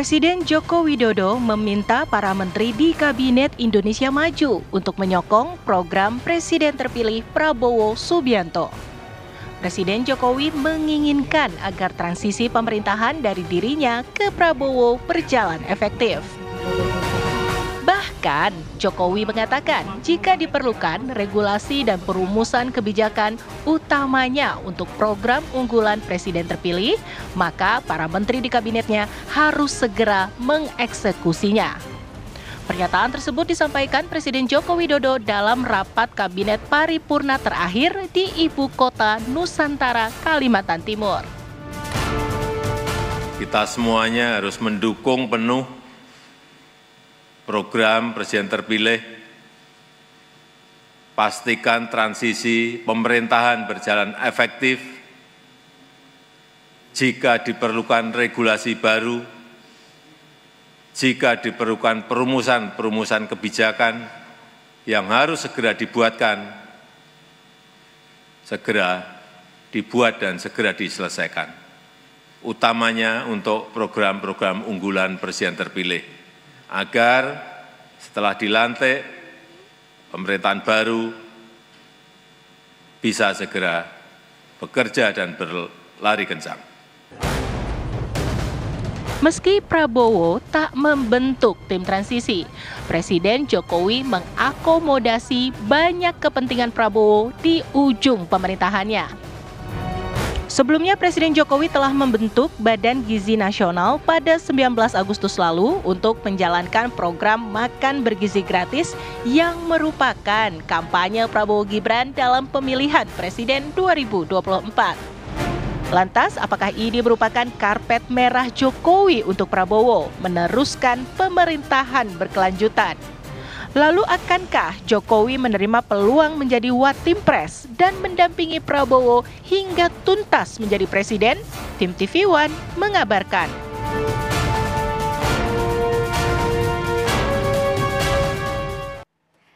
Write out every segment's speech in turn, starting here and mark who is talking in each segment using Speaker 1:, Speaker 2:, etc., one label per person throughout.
Speaker 1: Presiden Joko Widodo meminta para menteri di Kabinet Indonesia Maju untuk menyokong program Presiden terpilih Prabowo Subianto. Presiden Jokowi menginginkan agar transisi pemerintahan dari dirinya ke Prabowo berjalan efektif. Bahkan, Jokowi mengatakan jika diperlukan regulasi dan perumusan kebijakan utamanya untuk program unggulan presiden terpilih, maka para menteri di kabinetnya harus segera mengeksekusinya. Pernyataan tersebut disampaikan Presiden Joko Widodo dalam rapat kabinet paripurna terakhir di Ibu Kota Nusantara, Kalimantan Timur.
Speaker 2: Kita semuanya harus mendukung penuh program presiden terpilih, pastikan transisi pemerintahan berjalan efektif. Jika diperlukan regulasi baru, jika diperlukan perumusan kebijakan yang harus segera dibuatkan, segera dibuat dan segera diselesaikan. Utamanya untuk program-program unggulan presiden terpilih. Agar setelah dilantik pemerintahan baru bisa segera bekerja dan berlari kencang.
Speaker 1: Meski Prabowo tak membentuk tim transisi, Presiden Jokowi mengakomodasi banyak kepentingan Prabowo di ujung pemerintahannya. Sebelumnya, Presiden Jokowi telah membentuk Badan Gizi Nasional pada 19 Agustus lalu untuk menjalankan program makan bergizi gratis yang merupakan kampanye Prabowo Gibran dalam pemilihan Presiden 2024. Lantas, apakah ini merupakan karpet merah Jokowi untuk Prabowo meneruskan pemerintahan berkelanjutan? Lalu akankah Jokowi menerima peluang menjadi Watimpres dan mendampingi Prabowo hingga tuntas menjadi presiden? Tim TV One mengabarkan.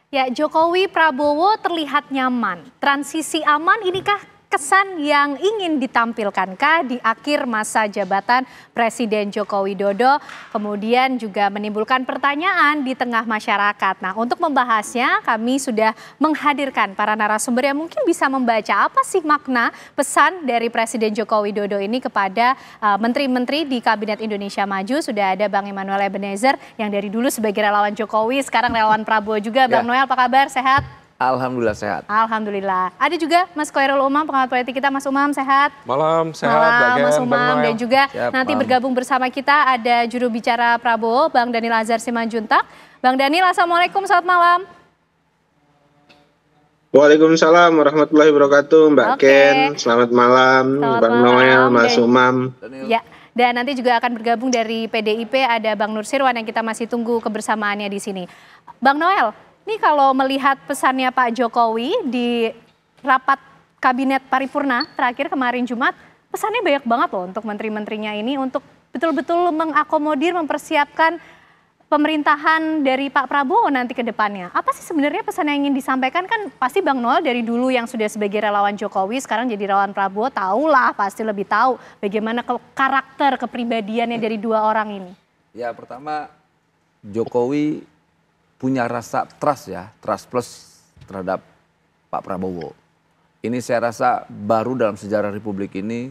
Speaker 3: Ya, Jokowi Prabowo terlihat nyaman. Transisi aman inikah kesan yang ingin ditampilkankah di akhir masa jabatan Presiden Joko Widodo, kemudian juga menimbulkan pertanyaan di tengah masyarakat. Nah, untuk membahasnya kami sudah menghadirkan para narasumber yang mungkin bisa membaca apa sih makna pesan dari Presiden Joko Widodo ini kepada menteri-menteri di Kabinet Indonesia Maju. Sudah ada Bang Emmanuel Ebenezer yang dari dulu sebagai relawan Jokowi, sekarang relawan Prabowo juga. Bang Noel, apa kabar? Sehat?
Speaker 4: Alhamdulillah sehat.
Speaker 3: Alhamdulillah. Ada juga Mas Khoirul Umam, pengamat politik kita. Mas Umam, sehat?
Speaker 5: Malam, sehat.
Speaker 3: Malam, Mas Umam. Dan juga
Speaker 4: siap,
Speaker 3: nanti
Speaker 4: malam.
Speaker 3: bergabung bersama kita ada juru bicara Prabowo, Bang Daniel Azhar Simanjuntak. Bang Daniel, Assalamualaikum, selamat malam.
Speaker 6: Waalaikumsalam warahmatullahi wabarakatuh, Mbak Ken. Selamat malam, Bang Noel, Mas Umam.
Speaker 3: Ya. Dan nanti juga akan bergabung dari PDIP ada Bang Nur Sirwan yang kita masih tunggu kebersamaannya di sini. Bang Noel, ini kalau melihat pesannya Pak Jokowi di rapat kabinet paripurna terakhir kemarin Jumat, pesannya banyak banget loh untuk menteri-menterinya ini untuk betul-betul mengakomodir, mempersiapkan pemerintahan dari Pak Prabowo nanti ke depannya. Apa sih sebenarnya pesan yang ingin disampaikan? Kan pasti Bang Noel dari dulu yang sudah sebagai relawan Jokowi, sekarang jadi relawan Prabowo, tahulah, pasti lebih tahu bagaimana karakter kepribadiannya dari dua orang ini.
Speaker 4: Ya, pertama Jokowi punya rasa trust ya, trust plus terhadap Pak Prabowo. Ini saya rasa baru dalam sejarah Republik ini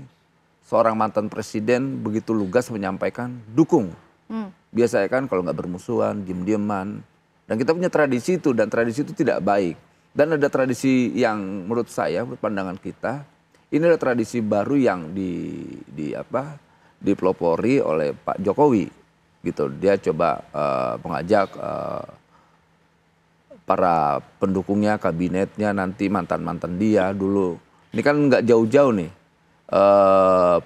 Speaker 4: seorang mantan presiden begitu lugas menyampaikan dukung. Biasanya kan kalau nggak bermusuhan, diem-dieman. Dan kita punya tradisi itu dan tradisi itu tidak baik. Dan ada tradisi yang menurut saya, menurut pandangan kita, ini adalah tradisi baru yang dipelopori oleh Pak Jokowi. Gitu. Dia coba mengajak para pendukungnya, kabinetnya, nanti mantan-mantan dia dulu. Ini kan nggak jauh-jauh nih.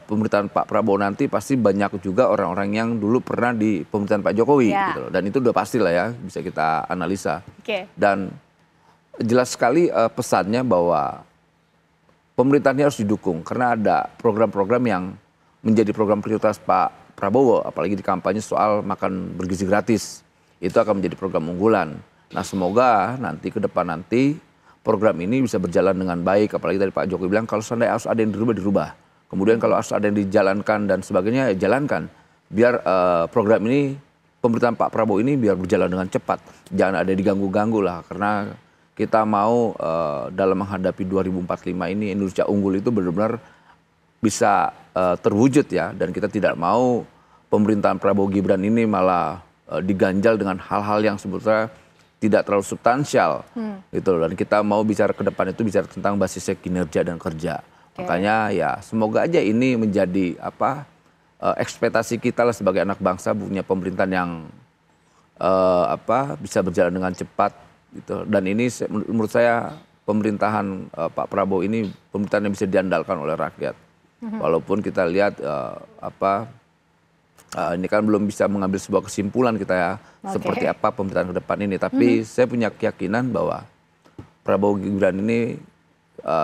Speaker 4: Pemerintahan Pak Prabowo nanti pasti banyak juga orang-orang yang dulu pernah di pemerintahan Pak Jokowi.
Speaker 3: Ya.
Speaker 4: Gitu. Dan itu udah pasti lah ya, bisa kita analisa.
Speaker 3: Oke.
Speaker 4: Dan jelas sekali pesannya bahwa pemerintahannya harus didukung. Karena ada program-program yang menjadi program prioritas Pak Prabowo, apalagi di kampanye soal makan bergizi gratis. Itu akan menjadi program unggulan. Nah, semoga nanti ke depan program ini bisa berjalan dengan baik, apalagi tadi Pak Jokowi bilang kalau seandainya harus ada yang dirubah. Kemudian kalau harus ada yang dijalankan dan sebagainya, ya jalankan. biar program ini, pemerintahan Pak Prabowo ini biar berjalan dengan cepat. Jangan ada diganggu-ganggu lah, karena kita mau dalam menghadapi 2045 ini Indonesia unggul itu benar-benar bisa terwujud ya. Dan kita tidak mau pemerintahan Prabowo Gibran ini malah diganjal dengan hal-hal yang sebetulnya tidak terlalu substansial gitu loh. Dan kita mau bicara ke depan itu bicara tentang basisnya kinerja dan kerja. Makanya ya semoga aja ini menjadi ekspektasi kita lah sebagai anak bangsa, punya pemerintahan yang bisa berjalan dengan cepat gitu. Dan ini menurut saya pemerintahan Pak Prabowo ini pemerintahan yang bisa diandalkan oleh rakyat. Walaupun kita lihat ini kan belum bisa mengambil sebuah kesimpulan kita ya, seperti apa pemerintahan ke depan ini. Tapi saya punya keyakinan bahwa Prabowo Gibran ini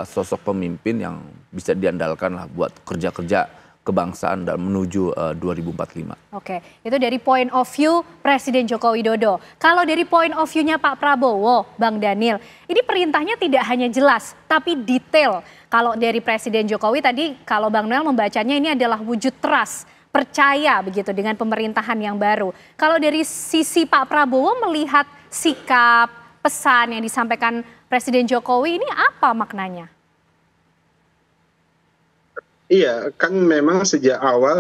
Speaker 4: sosok pemimpin yang bisa diandalkan lah buat kerja-kerja kebangsaan dan menuju 2045.
Speaker 3: Oke, itu dari point of view Presiden Joko Widodo. Kalau dari point of view-nya Pak Prabowo, Bang Daniel, ini perintahnya tidak hanya jelas, tapi detail. Kalau dari Presiden Jokowi tadi, kalau Bang Noel membacanya ini adalah wujud trust, percaya begitu dengan pemerintahan yang baru. Kalau dari sisi Pak Prabowo melihat sikap, pesan yang disampaikan Presiden Jokowi ini apa maknanya?
Speaker 6: Iya, kan memang sejak awal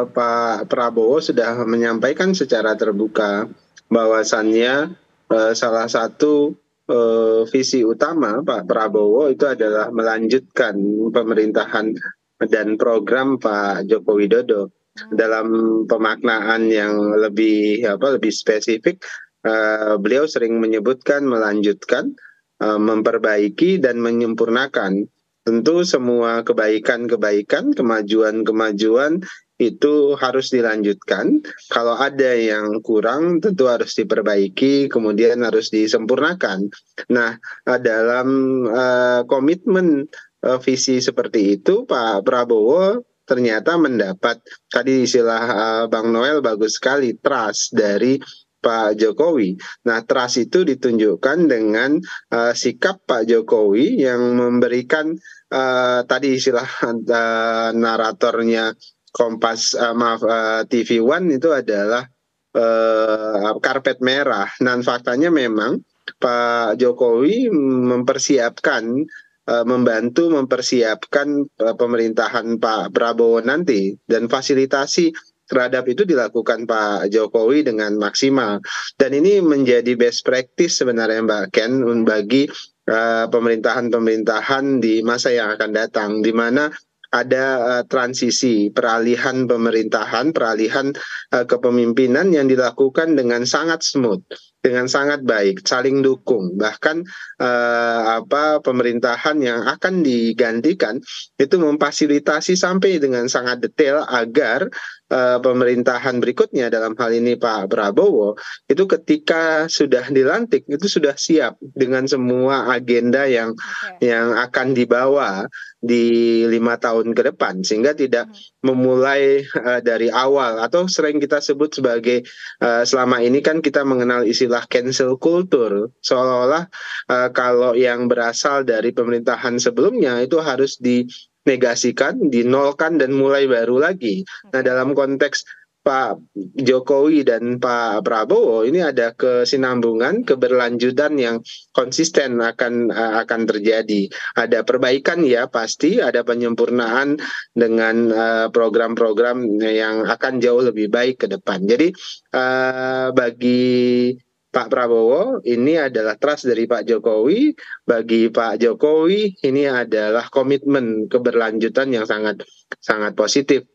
Speaker 6: Pak Prabowo sudah menyampaikan secara terbuka bahwasannya salah satu visi utama Pak Prabowo itu adalah melanjutkan pemerintahan dan program Pak Joko Widodo. Dalam pemaknaan yang lebih spesifik, beliau sering menyebutkan melanjutkan, memperbaiki dan menyempurnakan. Tentu semua kebaikan-kebaikan, kemajuan-kemajuan itu harus dilanjutkan. Kalau ada yang kurang tentu harus diperbaiki, kemudian harus disempurnakan. Nah, dalam komitmen visi seperti itu, Pak Prabowo ternyata mendapat, tadi istilah Bang Noel bagus sekali, trust dari Pak Jokowi. Nah, trust itu ditunjukkan dengan sikap Pak Jokowi yang memberikan tadi istilah naratornya Kompas, TV One itu adalah karpet merah. Dan faktanya memang Pak Jokowi membantu mempersiapkan pemerintahan Pak Prabowo nanti, dan fasilitasi terhadap itu dilakukan Pak Jokowi dengan maksimal. Dan ini menjadi best practice sebenarnya Mbak Ken bagi pemerintahan-pemerintahan di masa yang akan datang, di mana ada transisi, peralihan pemerintahan, peralihan kepemimpinan yang dilakukan dengan sangat smooth, dengan sangat baik, saling dukung. Bahkan pemerintahan yang akan digantikan itu memfasilitasi sampai dengan sangat detail agar pemerintahan berikutnya, dalam hal ini Pak Prabowo, itu ketika sudah dilantik itu sudah siap dengan semua agenda yang akan dibawa di 5 tahun ke depan, sehingga tidak memulai dari awal, atau sering kita sebut sebagai selama ini kan kita mengenal istilah cancel culture, seolah-olah kalau yang berasal dari pemerintahan sebelumnya itu harus dinegasikan, dinolkan, dan mulai baru lagi. Nah, dalam konteks Pak Jokowi dan Pak Prabowo ini ada kesinambungan, keberlanjutan yang konsisten akan terjadi. Ada perbaikan ya pasti, ada penyempurnaan dengan program-program yang akan jauh lebih baik ke depan. Jadi bagi Pak Prabowo ini adalah trust dari Pak Jokowi, bagi Pak Jokowi ini adalah komitmen keberlanjutan yang sangat positif.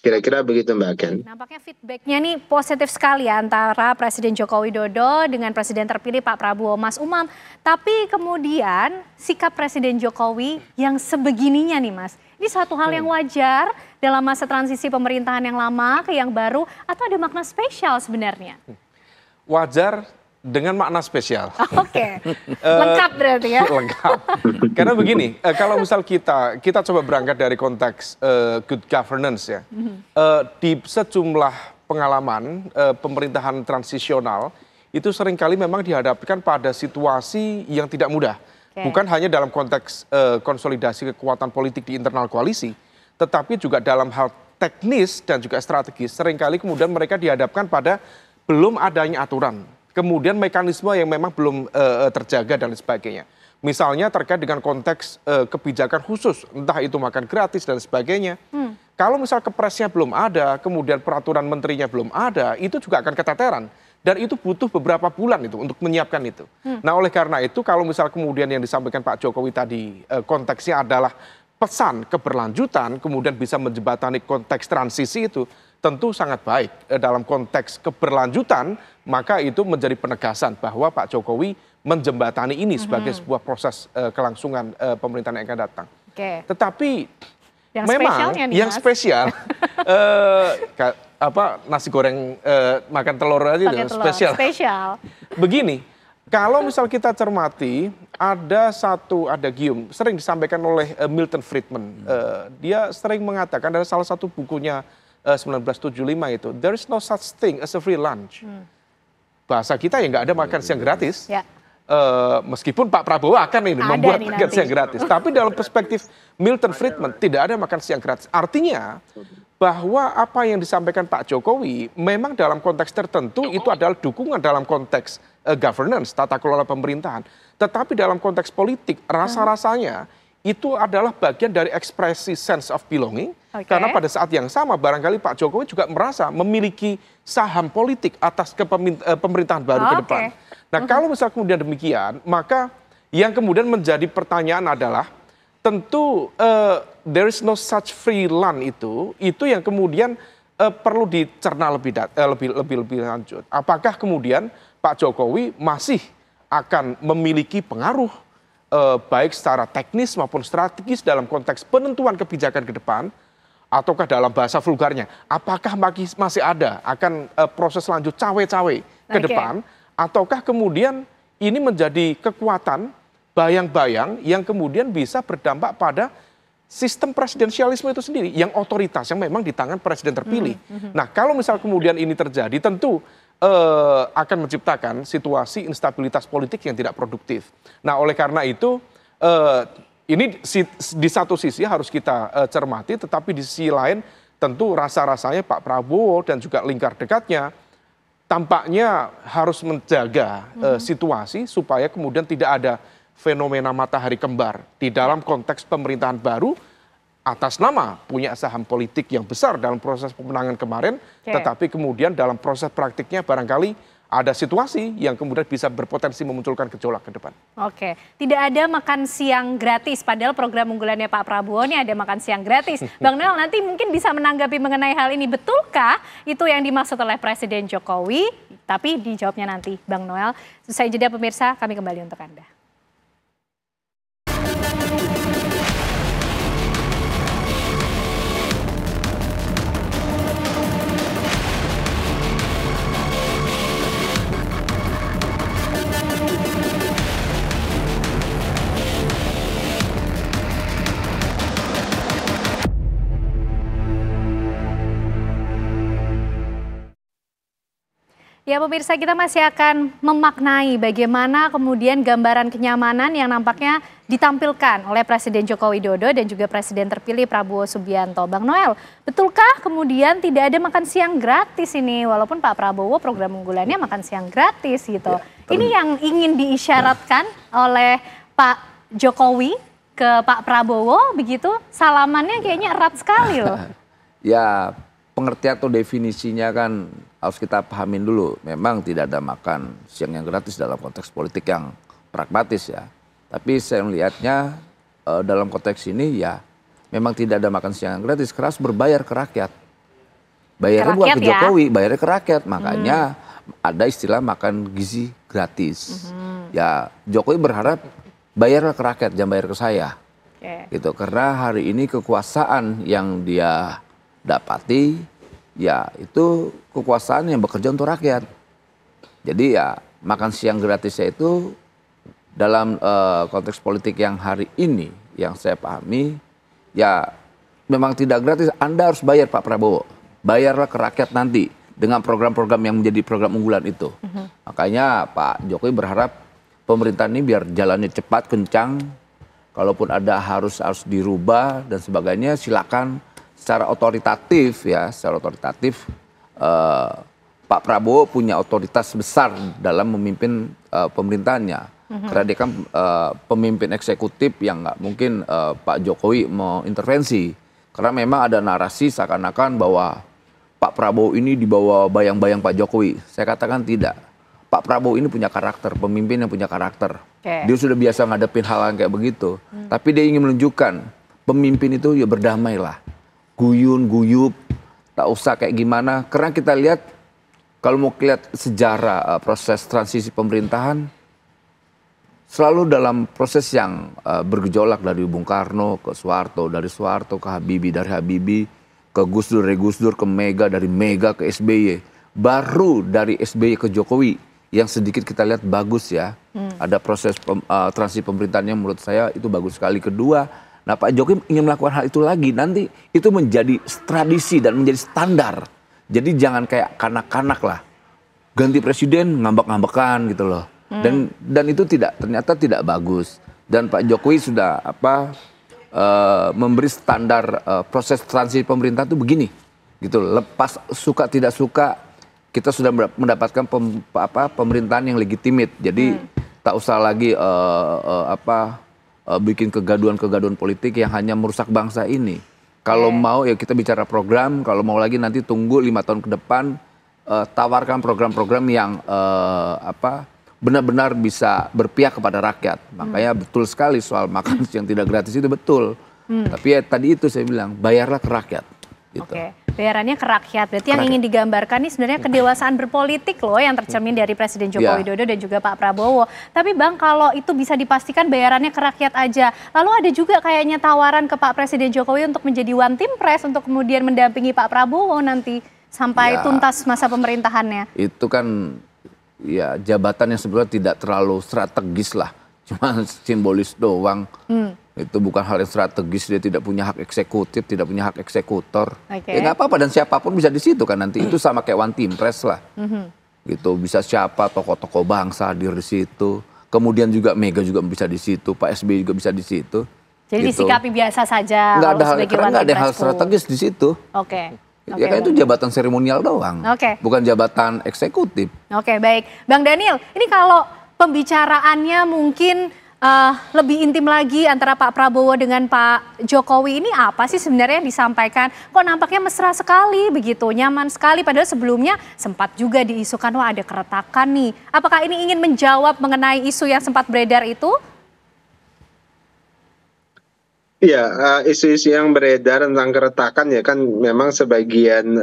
Speaker 6: Kira-kira begitu Mbak Ken.
Speaker 3: Nampaknya feedbacknya nih positif sekali ya antara Presiden Joko Widodo dengan Presiden terpilih Pak Prabowo, Mas Umam. Tapi kemudian sikap Presiden Jokowi yang sebegininya nih Mas, ini suatu hal yang wajar dalam masa transisi pemerintahan yang lama ke yang baru, atau ada makna spesial sebenarnya?
Speaker 5: Wajar dengan makna spesial.
Speaker 3: Oke, lengkap berarti ya.
Speaker 5: Lengkap. Karena begini, kalau misal kita coba berangkat dari konteks good governance ya, di sejumlah pengalaman pemerintahan transisional itu seringkali memang dihadapkan pada situasi yang tidak mudah. Bukan hanya dalam konteks konsolidasi kekuatan politik di internal koalisi, tetapi juga dalam hal teknis dan juga strategis, seringkali kemudian mereka dihadapkan pada belum adanya aturan, kemudian mekanisme yang memang belum terjaga dan sebagainya. Misalnya terkait dengan konteks kebijakan khusus, entah itu makan gratis dan sebagainya. Kalau misal kepresnya belum ada, kemudian peraturan menterinya belum ada, itu juga akan keteteran. Dan itu butuh beberapa bulan itu untuk menyiapkan itu. Nah oleh karena itu kalau misal kemudian yang disampaikan Pak Jokowi tadi konteksnya adalah pesan keberlanjutan, kemudian bisa menjembatani konteks transisi itu, tentu sangat baik. Dalam konteks keberlanjutan, maka itu menjadi penegasan bahwa Pak Jokowi menjembatani ini sebagai sebuah proses kelangsungan pemerintahan yang akan datang. Tetapi
Speaker 3: yang
Speaker 5: memang yang spesial nasi goreng makan telur aja itu spesial. Begini, kalau misal kita cermati ada satu adagium sering disampaikan oleh Milton Friedman. Dia sering mengatakan ada salah satu bukunya 1975 itu, there is no such thing as a free lunch. Bahasa kita ya nggak ada makan siang gratis. Meskipun Pak Prabowo akan ini membuat makan siang gratis, tapi dalam perspektif Milton Friedman tidak ada makan siang gratis. Artinya bahwa apa yang disampaikan Pak Jokowi memang dalam konteks tertentu itu adalah dukungan dalam konteks governance, tata kelola pemerintahan. Tetapi dalam konteks politik rasa-rasanya itu adalah bagian dari ekspresi sense of belonging. Karena pada saat yang sama barangkali Pak Jokowi juga merasa memiliki saham politik atas pemerintahan baru ke depan. Nah kalau misal kemudian demikian, maka yang kemudian menjadi pertanyaan adalah tentu there is no such free lunch itu yang kemudian perlu dicerna lebih lanjut. Apakah kemudian Pak Jokowi masih akan memiliki pengaruh baik secara teknis maupun strategis dalam konteks penentuan kebijakan ke depan, ataukah dalam bahasa vulgarnya, apakah masih ada akan proses lanjut cawe-cawe ke depan, ataukah kemudian ini menjadi kekuatan bayang-bayang yang kemudian bisa berdampak pada sistem presidensialisme itu sendiri, yang otoritas, yang memang di tangan presiden terpilih. Nah kalau misal kemudian ini terjadi, tentu akan menciptakan situasi instabilitas politik yang tidak produktif. Nah oleh karena itu ini di satu sisi harus kita cermati, tetapi di sisi lain tentu rasa-rasanya Pak Prabowo dan juga lingkar dekatnya tampaknya harus menjaga situasi supaya kemudian tidak ada fenomena matahari kembar di dalam konteks pemerintahan baru atas nama punya saham politik yang besar dalam proses pemenangan kemarin, tetapi kemudian dalam proses praktiknya barangkali ada situasi yang kemudian bisa berpotensi memunculkan gejolak ke depan.
Speaker 3: Tidak ada makan siang gratis, padahal program unggulannya Pak Prabowo ini ada makan siang gratis. Bang Noel nanti mungkin bisa menanggapi mengenai hal ini, betulkah itu yang dimaksud oleh Presiden Jokowi? Tapi dijawabnya nanti Bang Noel. Selesai jeda pemirsa, kami kembali untuk Anda. Ya pemirsa, kita masih akan memaknai bagaimana kemudian gambaran kenyamanan yang nampaknya ditampilkan oleh Presiden Joko Widodo dan juga Presiden terpilih Prabowo Subianto. Bang Noel, betulkah kemudian tidak ada makan siang gratis ini? Walaupun Pak Prabowo program unggulannya makan siang gratis gitu. Ini yang ingin diisyaratkan oleh Pak Jokowi ke Pak Prabowo begitu? Salamannya kayaknya erat sekali loh.
Speaker 4: Ya pengertian atau definisinya kan harus kita pahamin dulu. Memang tidak ada makan siang yang gratis dalam konteks politik yang pragmatis ya. Tapi saya melihatnya dalam konteks ini ya memang tidak ada makan siang yang gratis, karena harus berbayar ke rakyat. Bayarnya bukan ke Jokowi, bayarnya ke rakyat. Makanya ada istilah makan gizi gratis. Ya Jokowi berharap bayarlah ke rakyat, jangan bayar ke saya. Gitu. Karena hari ini kekuasaan yang dia dapati ya itu kekuasaan yang bekerja untuk rakyat. Jadi ya makan siang gratisnya itu dalam konteks politik yang hari ini yang saya pahami ya memang tidak gratis. Anda harus bayar Pak Prabowo, bayarlah ke rakyat nanti dengan program-program yang menjadi program unggulan itu. Makanya Pak Jokowi berharap pemerintahan ini biar jalannya cepat, kencang. Kalaupun ada harus dirubah dan sebagainya silakan. secara otoritatif Pak Prabowo punya otoritas besar dalam memimpin pemerintahannya. Karena dia kan pemimpin eksekutif yang nggak mungkin Pak Jokowi mau intervensi. Karena memang ada narasi seakan-akan bahwa Pak Prabowo ini dibawa bayang-bayang Pak Jokowi. Saya katakan tidak. Pak Prabowo ini punya karakter, pemimpin yang punya karakter. Dia sudah biasa ngadepin hal yang kayak begitu. Tapi dia ingin menunjukkan pemimpin itu ya berdamailah. Guyun, guyup, tak usah kayak gimana. Karena kita lihat, kalau mau lihat sejarah proses transisi pemerintahan, selalu dalam proses yang bergejolak dari Bung Karno ke Soeharto, dari Soeharto ke Habibie, dari Habibie ke Gus Dur, dari Gus Dur ke Mega, dari Mega ke SBY. Baru dari SBY ke Jokowi yang sedikit kita lihat bagus ya. Ada proses transisi pemerintahannya menurut saya itu bagus sekali. Kedua, nah Pak Jokowi ingin melakukan hal itu lagi. Nanti itu menjadi tradisi dan menjadi standar. Jadi jangan kayak kanak-kanak lah. Ganti presiden ngambek-ngambekan gitu loh. Dan itu ternyata tidak bagus. Dan Pak Jokowi sudah memberi standar proses transisi pemerintahan itu begini, gitu. Lepas suka tidak suka, kita sudah mendapatkan pemerintahan yang legitimit. Jadi tak usah lagi bikin kegaduhan-kegaduhan politik yang hanya merusak bangsa ini. Kalau mau ya kita bicara program. Kalau mau lagi nanti tunggu 5 tahun ke depan, tawarkan program-program yang benar-benar bisa berpihak kepada rakyat. Makanya betul sekali soal makan yang tidak gratis itu betul. Tapi ya tadi itu saya bilang, bayarlah ke rakyat. Gitu.
Speaker 3: Bayarannya ke rakyat. Berarti yang ingin digambarkan ini sebenarnya kedewasaan berpolitik loh yang tercermin dari Presiden Joko Widodo dan juga Pak Prabowo. Tapi Bang, kalau itu bisa dipastikan bayarannya ke rakyat aja. Lalu ada juga kayaknya tawaran ke Pak Presiden Jokowi untuk menjadi one team press untuk kemudian mendampingi Pak Prabowo nanti sampai tuntas masa pemerintahannya. Itu
Speaker 4: kan ya jabatan yang sebenarnya tidak terlalu strategis lah, cuma simbolis doang. Itu bukan hal yang strategis, dia tidak punya hak eksekutif, tidak punya hak eksekutor. Ya nggak apa-apa, dan siapapun bisa di situ kan nanti. Itu sama kayak one team press lah. Gitu, bisa siapa tokoh-tokoh bangsa hadir di situ. Kemudian juga Mega juga bisa di situ, Pak SBY juga bisa di situ.
Speaker 3: Jadi gitu. Disikapi biasa saja.
Speaker 4: Nggak ada hal strategis di situ. Ya kan itu jabatan seremonial doang, bukan jabatan eksekutif.
Speaker 3: Baik. Bang Daniel, ini kalau pembicaraannya mungkin lebih intim lagi antara Pak Prabowo dengan Pak Jokowi, ini apa sih sebenarnya yang disampaikan? Kok nampaknya mesra sekali begitu, nyaman sekali, padahal sebelumnya sempat juga diisukan wah ada keretakan nih. Apakah ini ingin menjawab mengenai isu yang sempat beredar itu?
Speaker 6: Ya, isu-isu yang beredar tentang keretakan ya kan memang sebagian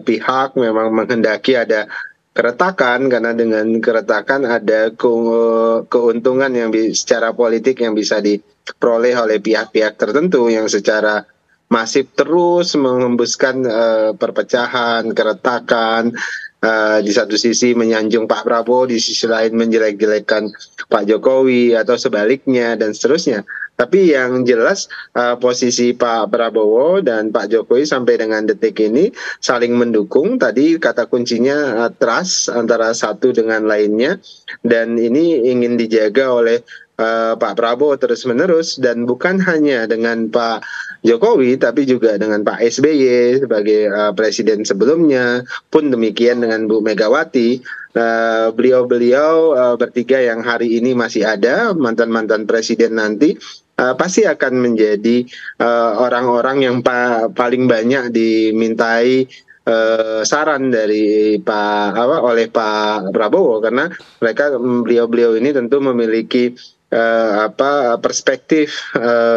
Speaker 6: pihak memang menghendaki ada keretakan, karena dengan keretakan ada keuntungan yang secara politik yang bisa diperoleh oleh pihak-pihak tertentu yang secara masif terus menghembuskan perpecahan, keretakan, di satu sisi menyanjung Pak Prabowo, di sisi lain menjelek-jelekan Pak Jokowi atau sebaliknya dan seterusnya. Tapi yang jelas posisi Pak Prabowo dan Pak Jokowi sampai dengan detik ini saling mendukung. Tadi kata kuncinya trust antara satu dengan lainnya, dan ini ingin dijaga oleh Pak Prabowo terus-menerus, dan bukan hanya dengan Pak Jokowi tapi juga dengan Pak SBY sebagai presiden sebelumnya, pun demikian dengan Bu Megawati. Beliau-beliau bertiga yang hari ini masih ada, mantan-mantan presiden nanti pasti akan menjadi orang-orang yang paling banyak dimintai saran dari oleh Pak Prabowo, karena beliau-beliau ini tentu memiliki perspektif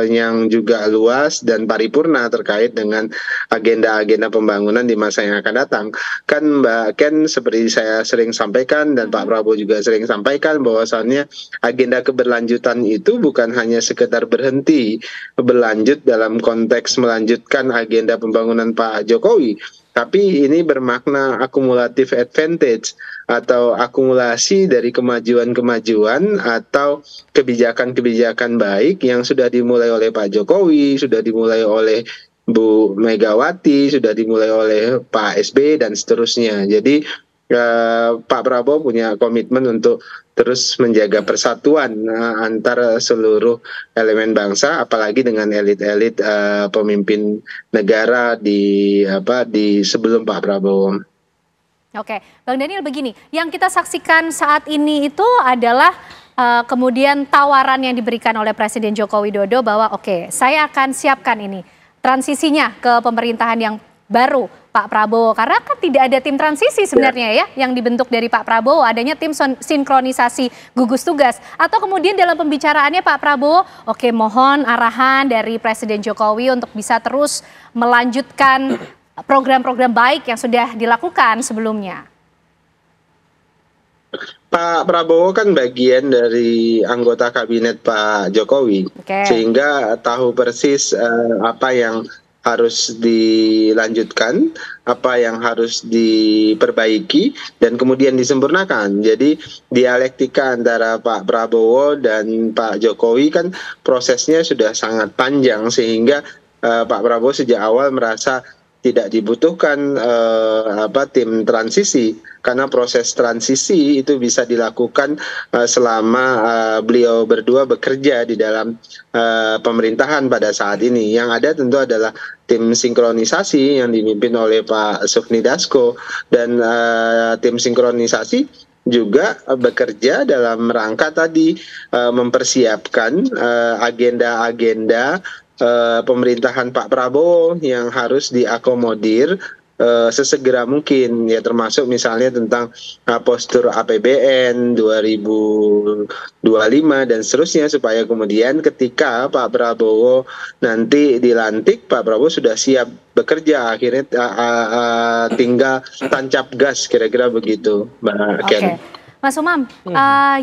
Speaker 6: yang juga luas dan paripurna terkait dengan agenda-agenda pembangunan di masa yang akan datang. Kan Mbak Ken, seperti saya sering sampaikan dan Pak Prabowo juga sering sampaikan, bahwasannya agenda keberlanjutan itu bukan hanya sekedar berhenti berlanjut dalam konteks melanjutkan agenda pembangunan Pak Jokowi, tapi ini bermakna akumulatif advantage atau akumulasi dari kemajuan-kemajuan atau kebijakan-kebijakan baik yang sudah dimulai oleh Pak Jokowi, sudah dimulai oleh Bu Megawati, sudah dimulai oleh Pak SBY dan seterusnya. Jadi Pak Prabowo punya komitmen untuk terus menjaga persatuan antar seluruh elemen bangsa, apalagi dengan elit-elit pemimpin negara di sebelum Pak Prabowo.
Speaker 3: Oke, Bang Daniel begini, yang kita saksikan saat ini itu adalah kemudian tawaran yang diberikan oleh Presiden Joko Widodo bahwa oke, saya akan siapkan ini transisinya ke pemerintahan yang baru Pak Prabowo, karena kan tidak ada tim transisi sebenarnya ya yang dibentuk dari Pak Prabowo, adanya tim sinkronisasi gugus tugas. Atau kemudian dalam pembicaraannya Pak Prabowo, oke, mohon arahan dari Presiden Jokowi untuk bisa terus melanjutkan program-program baik yang sudah dilakukan sebelumnya.
Speaker 6: Pak Prabowo kan bagian dari anggota kabinet Pak Jokowi, sehingga tahu persis apa yang harus dilanjutkan, apa yang harus diperbaiki, dan kemudian disempurnakan. Jadi dialektika antara Pak Prabowo dan Pak Jokowi kan prosesnya sudah sangat panjang, sehingga Pak Prabowo sejak awal merasa tidak dibutuhkan tim transisi, karena proses transisi itu bisa dilakukan selama beliau berdua bekerja di dalam pemerintahan pada saat ini. Yang ada tentu adalah tim sinkronisasi yang dipimpin oleh Pak Sufmi Dasko, dan tim sinkronisasi juga bekerja dalam rangka tadi mempersiapkan agenda-agenda pemerintahan Pak Prabowo yang harus diakomodir sesegera mungkin, ya, termasuk misalnya tentang postur APBN 2025 dan seterusnya, supaya kemudian ketika Pak Prabowo nanti dilantik, Pak Prabowo sudah siap bekerja, akhirnya tinggal tancap gas, kira-kira begitu, Mbak Ken.
Speaker 3: Mas Umam,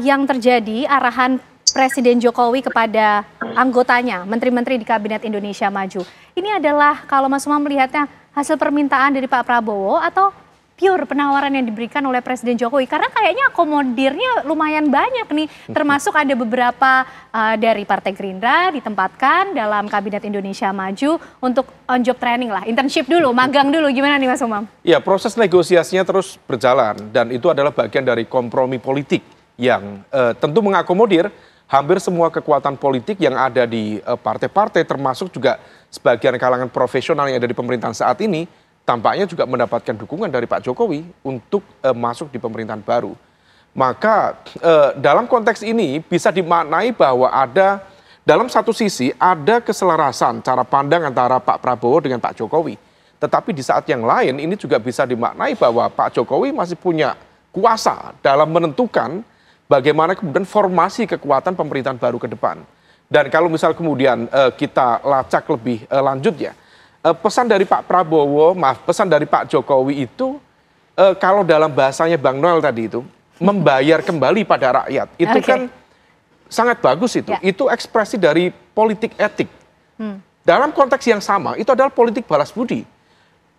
Speaker 3: yang terjadi arahan Presiden Jokowi kepada anggotanya, menteri-menteri di Kabinet Indonesia Maju, ini adalah kalau Mas Umam melihatnya hasil permintaan dari Pak Prabowo atau pure penawaran yang diberikan oleh Presiden Jokowi? Karena kayaknya akomodirnya lumayan banyak nih, termasuk ada beberapa dari Partai Gerindra ditempatkan dalam Kabinet Indonesia Maju untuk on job training lah, internship dulu, magang dulu, gimana nih Mas Umam?
Speaker 5: Ya, proses negosiasinya terus berjalan dan itu adalah bagian dari kompromi politik yang tentu mengakomodir hampir semua kekuatan politik yang ada di partai-partai, termasuk juga sebagian kalangan profesional yang ada di pemerintahan saat ini, tampaknya juga mendapatkan dukungan dari Pak Jokowi untuk masuk di pemerintahan baru. Maka dalam konteks ini bisa dimaknai bahwa ada, dalam satu sisi ada keselarasan cara pandang antara Pak Prabowo dengan Pak Jokowi. Tetapi di saat yang lain ini juga bisa dimaknai bahwa Pak Jokowi masih punya kuasa dalam menentukan bagaimana kemudian formasi kekuatan pemerintahan baru ke depan. Dan kalau misal kemudian kita lacak lebih lanjut ya, pesan dari Pak Prabowo, pesan dari Pak Jokowi itu kalau dalam bahasanya Bang Noel tadi itu, membayar kembali pada rakyat. Itu kan sangat bagus itu. Itu ekspresi dari politik etik. Dalam konteks yang sama, itu adalah politik balas budi.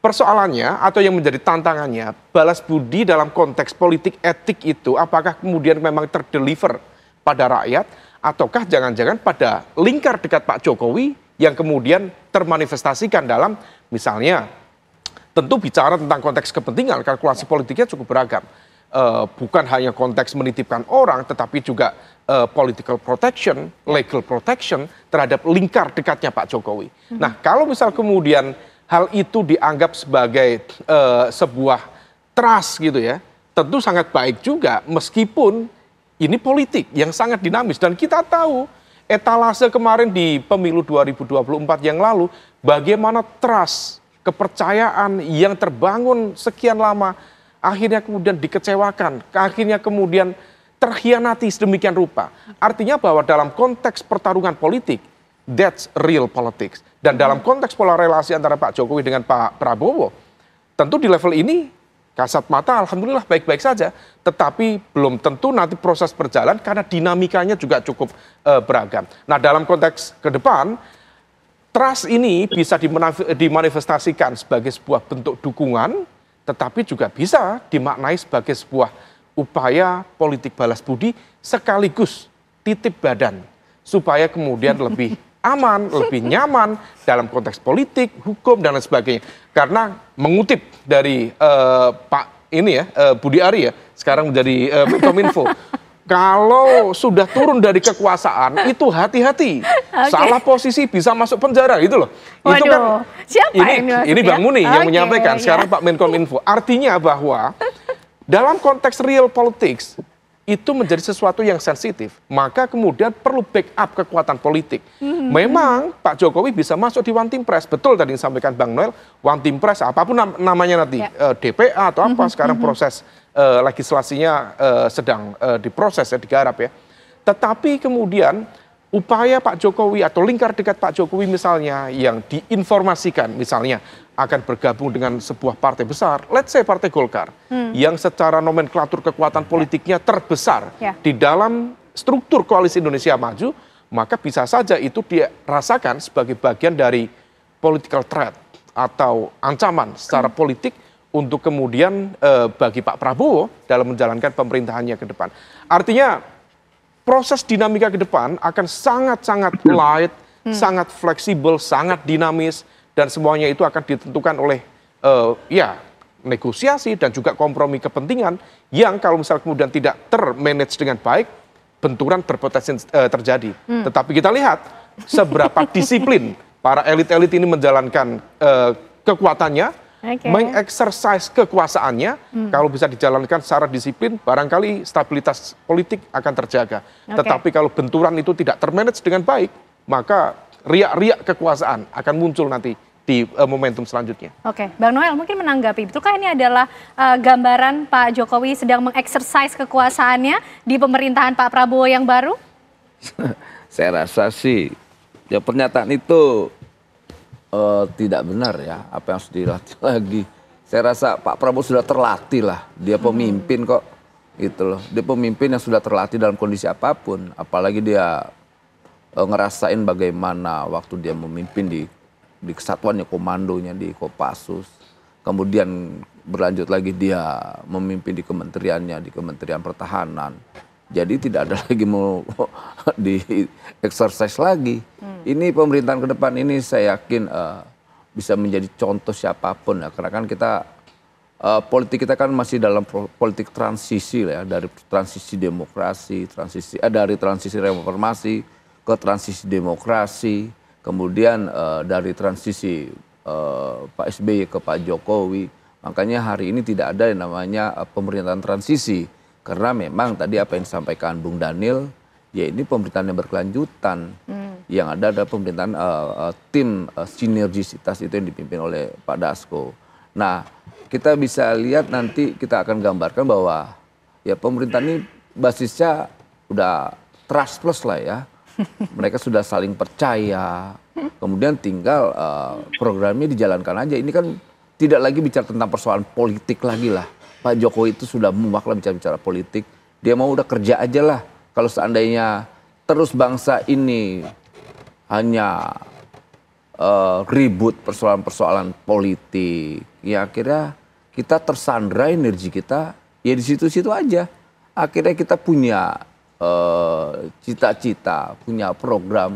Speaker 5: Persoalannya atau yang menjadi tantangannya, balas budi dalam konteks politik etik itu apakah kemudian memang terdeliver pada rakyat, ataukah jangan-jangan pada lingkar dekat Pak Jokowi yang kemudian termanifestasikan dalam misalnya tentu bicara tentang konteks kepentingan, kalkulasi politiknya cukup beragam. Bukan hanya konteks menitipkan orang, tetapi juga political protection, legal protection terhadap lingkar dekatnya Pak Jokowi. Nah, kalau misal kemudian hal itu dianggap sebagai sebuah trust gitu ya, tentu sangat baik juga meskipun ini politik yang sangat dinamis. Dan kita tahu etalase kemarin di pemilu 2024 yang lalu, bagaimana trust, kepercayaan yang terbangun sekian lama, akhirnya kemudian dikecewakan, akhirnya kemudian terkhianati sedemikian rupa. Artinya bahwa dalam konteks pertarungan politik, that's real politics. Dan dalam konteks pola relasi antara Pak Jokowi dengan Pak Prabowo, tentu di level ini kasat mata alhamdulillah baik-baik saja, tetapi belum tentu nanti proses berjalan karena dinamikanya juga cukup beragam. Nah, dalam konteks ke depan, trust ini bisa dimanifestasikan sebagai sebuah bentuk dukungan, tetapi juga bisa dimaknai sebagai sebuah upaya politik balas budi sekaligus titip badan supaya kemudian lebih aman, lebih nyaman dalam konteks politik, hukum, dan lain sebagainya. Karena mengutip dari Pak ini ya, Budi Ari ya, sekarang menjadi Menkominfo. Kalau sudah turun dari kekuasaan itu hati-hati, salah posisi bisa masuk penjara gitu loh.
Speaker 3: Waduh,
Speaker 5: itu kan
Speaker 3: siapa
Speaker 5: ini Bang Muni yang menyampaikan, sekarang Pak Menkominfo. Artinya bahwa dalam konteks real politics itu menjadi sesuatu yang sensitif, maka kemudian perlu backup kekuatan politik. Memang Pak Jokowi bisa masuk di One Team Press, betul tadi yang disampaikan Bang Noel, One Team Press apapun namanya nanti, DPA atau apa, sekarang proses legislasinya sedang diproses ya, digarap ya. Tetapi kemudian upaya Pak Jokowi atau lingkar dekat Pak Jokowi misalnya yang diinformasikan misalnya akan bergabung dengan sebuah partai besar, let's say Partai Golkar, yang secara nomenklatur kekuatan politiknya terbesar di dalam struktur Koalisi Indonesia Maju, maka bisa saja itu dirasakan sebagai bagian dari political threat atau ancaman secara politik untuk kemudian bagi Pak Prabowo dalam menjalankan pemerintahannya ke depan. Artinya proses dinamika ke depan akan sangat-sangat light, sangat fleksibel, sangat dinamis, dan semuanya itu akan ditentukan oleh negosiasi dan juga kompromi kepentingan yang kalau misal kemudian tidak termanage dengan baik, benturan berpotensi terjadi. Tetapi kita lihat seberapa disiplin para elit-elit ini menjalankan kekuatannya, mengeksersis kekuasaannya, kalau bisa dijalankan secara disiplin, barangkali stabilitas politik akan terjaga. Tetapi kalau benturan itu tidak termanage dengan baik, maka riak-riak kekuasaan akan muncul nanti di momentum selanjutnya.
Speaker 3: Oke, Bang Noel mungkin menanggapi, betulkah ini adalah gambaran Pak Jokowi sedang mengeksersis kekuasaannya di pemerintahan Pak Prabowo yang baru?
Speaker 4: Saya rasa sih, ya pernyataan itu tidak benar ya, apa yang harus dilatih lagi. Saya rasa Pak Prabowo sudah terlatih lah, dia pemimpin kok, gitu loh. Dia pemimpin yang sudah terlatih dalam kondisi apapun, apalagi dia ngerasain bagaimana waktu dia memimpin di kesatuannya, komandonya di Kopassus, kemudian berlanjut lagi dia memimpin di kementeriannya, di Kementerian Pertahanan. Jadi tidak ada lagi mau di exercise lagi. Ini pemerintahan ke depan ini saya yakin bisa menjadi contoh siapapun ya, karena kan kita politik kita kan masih dalam politik transisi ya, dari transisi demokrasi, dari transisi reformasi ke transisi demokrasi, kemudian dari transisi Pak SBY ke Pak Jokowi. Makanya hari ini tidak ada yang namanya pemerintahan transisi, karena memang tadi apa yang disampaikan Bung Daniel, ya ini pemerintahan yang berkelanjutan. Yang ada pemerintahan tim sinergisitas itu yang dipimpin oleh Pak Dasko. Nah, kita bisa lihat nanti kita akan gambarkan bahwa ya pemerintahan ini basisnya udah trust plus lah ya. Mereka sudah saling percaya, kemudian tinggal programnya dijalankan aja. Ini kan tidak lagi bicara tentang persoalan politik lagi lah. Pak Jokowi itu sudah muak lah bicara politik. Dia mau udah kerja aja lah. Kalau seandainya terus bangsa ini hanya ribut persoalan-persoalan politik, ya akhirnya kita tersandra energi kita ya di situ-situ aja. Akhirnya kita punya cita-cita, punya program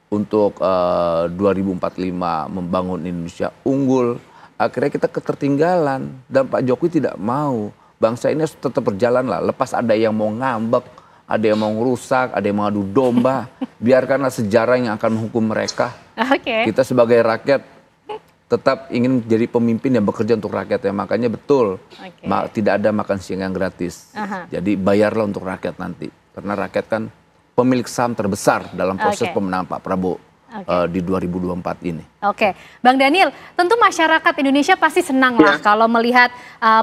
Speaker 4: untuk 2045 membangun Indonesia unggul. Akhirnya kita ketertinggalan dan Pak Jokowi tidak mau. Bangsa ini harus tetap berjalan lah. Lepas ada yang mau ngambek, ada yang mau ngerusak, ada yang mau adu domba. Biarkanlah sejarah yang akan menghukum mereka. Kita sebagai rakyat tetap ingin jadi pemimpin yang bekerja untuk rakyat ya. Makanya betul, tidak ada makan siang yang gratis. Jadi bayarlah untuk rakyat nanti. Karena rakyat kan pemilik saham terbesar dalam proses pemenangan Pak Prabowo di 2024 ini.
Speaker 3: Bang Daniel, tentu masyarakat Indonesia pasti senang lah kalau melihat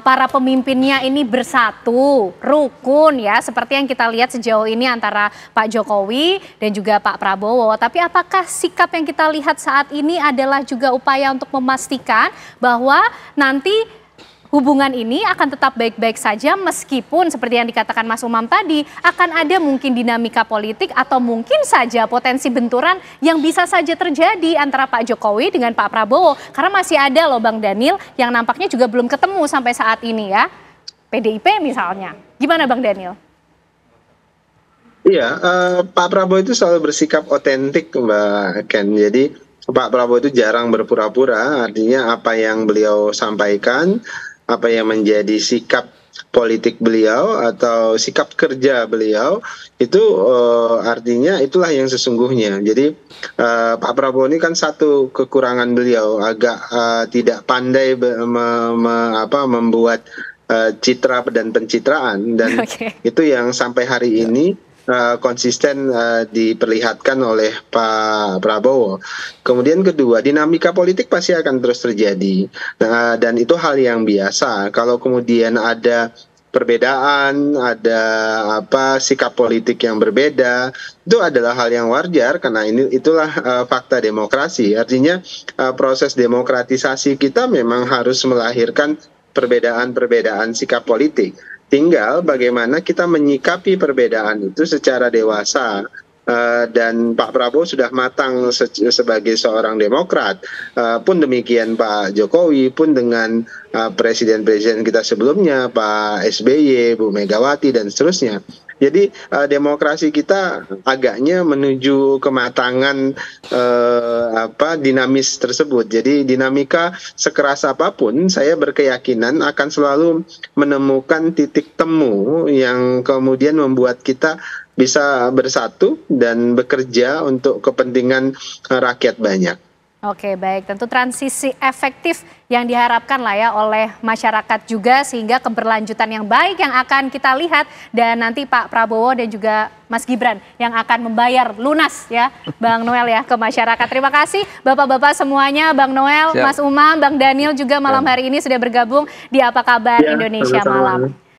Speaker 3: para pemimpinnya ini bersatu, rukun ya, seperti yang kita lihat sejauh ini antara Pak Jokowi dan juga Pak Prabowo. Tapi apakah sikap yang kita lihat saat ini adalah juga upaya untuk memastikan bahwa nanti hubungan ini akan tetap baik-baik saja meskipun seperti yang dikatakan Mas Umam tadi akan ada mungkin dinamika politik atau mungkin saja potensi benturan yang bisa saja terjadi antara Pak Jokowi dengan Pak Prabowo. Karena masih ada loh Bang Daniel yang nampaknya juga belum ketemu sampai saat ini ya. PDIP misalnya. Gimana Bang Daniel?
Speaker 6: Iya, Pak Prabowo itu selalu bersikap otentik Mbak Ken. Jadi Pak Prabowo itu jarang berpura-pura, artinya apa yang beliau sampaikan apa yang menjadi sikap politik beliau atau sikap kerja beliau itu artinya itulah yang sesungguhnya. Jadi Pak Prabowo ini kan satu kekurangan beliau agak tidak pandai membuat citra dan pencitraan, dan itu yang sampai hari ini konsisten diperlihatkan oleh Pak Prabowo. Kemudian kedua, dinamika politik pasti akan terus terjadi, dan itu hal yang biasa. Kalau kemudian ada perbedaan, ada sikap politik yang berbeda, itu adalah hal yang wajar karena itulah fakta demokrasi. Artinya proses demokratisasi kita memang harus melahirkan perbedaan-perbedaan sikap politik. Tinggal bagaimana kita menyikapi perbedaan itu secara dewasa. Dan Pak Prabowo sudah matang sebagai seorang demokrat. Pun demikian Pak Jokowi, pun dengan presiden-presiden kita sebelumnya, Pak SBY, Bu Megawati, dan seterusnya. Jadi demokrasi kita agaknya menuju kematangan dinamis tersebut. Jadi dinamika sekeras apapun, saya berkeyakinan akan selalu menemukan titik temu yang kemudian membuat kita bisa bersatu dan bekerja untuk kepentingan rakyat banyak.
Speaker 3: Oke, baik. Tentu transisi efektif yang diharapkan lah ya oleh masyarakat juga, sehingga keberlanjutan yang baik yang akan kita lihat, dan nanti Pak Prabowo dan juga Mas Gibran yang akan membayar lunas ya, Bang Noel ya, ke masyarakat. Terima kasih Bapak-Bapak semuanya, Bang Noel, Mas Umam, Bang Daniel juga malam hari ini sudah bergabung di Apa Kabar Indonesia Malam.